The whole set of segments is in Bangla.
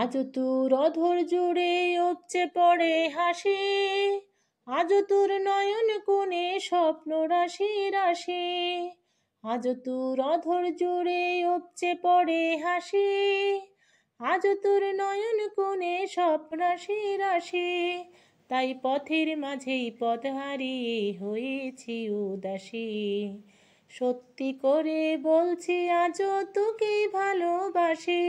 আজ তোর অধর জুড়ে উপচে পড়ে হাসি, আজ তোর নয়ন কোণে স্বপ্ন রাশি রাশি। আজ তোর অধর জুড়ে উপচে পড়ে হাসি, আজ তোর নয়ন কোণে স্বপ্ন রাশি রাশি। তাই পথের মাঝেই পথ হারিয়ে হয়েছি উদাসী। সত্যি করে বলছি আজও তোকে ভালোবাসি,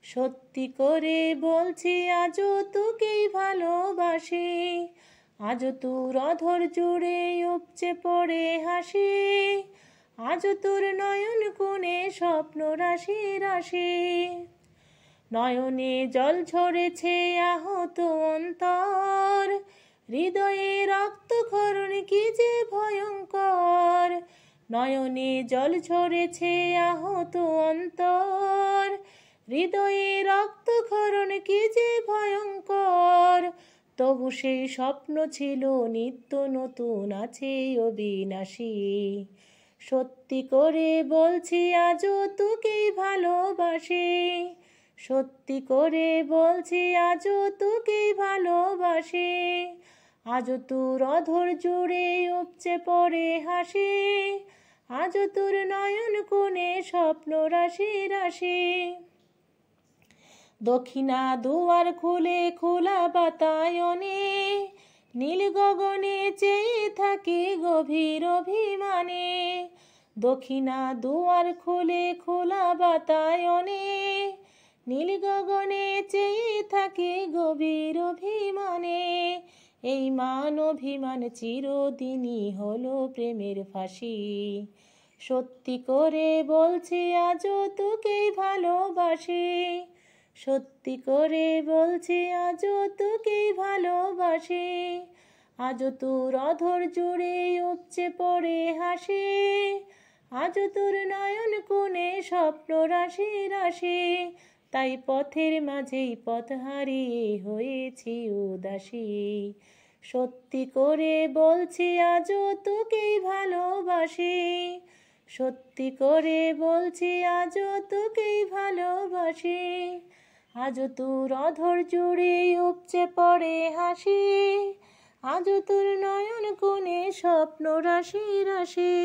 সত্যি করে বলছি আজও তোকেই ভালোবাসি। আজ তোর অধর জুড়ে উপচে পড়ে হাসি, আজ তোর নয়ন কোণে স্বপ্ন রাশি রাশি। নয়নে জল ঝরেছে আহত অন্তর, হৃদয়ে রক্তক্ষরণ কি যে ভয়ঙ্কর। নয়নে জল ঝরেছে আহত অন্তর, হৃদয়ে রক্তক্ষরণ কি যে ভয়ঙ্কর। তবু সেই স্বপ্ন ছিল নিত্য নতুন আছে অবিনাশী। সত্যি করে বলছি আজও তোকেই ভালোবাসি, সত্যি করে বলছি আজও তোকেই ভালোবাসি। আজ তোর অধর জুড়ে উপচে পড়ে হাসি, আজ তোর নয়ন কোণে স্বপ্ন রাশি রাশি। দক্ষিণা দুয়ার খুলে খোলা বাতায়নে, নীল গগনে চেয়ে থাকি গভীর অভিমানে। দক্ষিণা দুয়ার খুলে খোলা বাতায়নে, নীল গগনে চেয়ে থাকি গভীর অভিমানে। এই মান অভিমান চিরদিনই হলো প্রেমের ফাঁসি। সত্যি করে বলছি আজও তোকেই ভালোবাসি, সত্যি করে বলছি আজও তোকেই ভালোবাসি। আজ তোর অধর জুড়ে উপচে পড়ে হাসি, আজ তোর নয়ন কোণে স্বপ্ন রাশি রাশি। তাই পথের মাঝেই পথ হারিয়ে হয়েছি উদাসী। সত্যি করে বলছি আজও তোকেই ভালোবাসি, সত্যি করে বলছি আজও তোকেই ভালোবাসি। আজ তোর অধর জুড়ে উপচে পড়ে হাসি, আজ তোর নয়ন কোণে স্বপ্ন রাশি রাশি।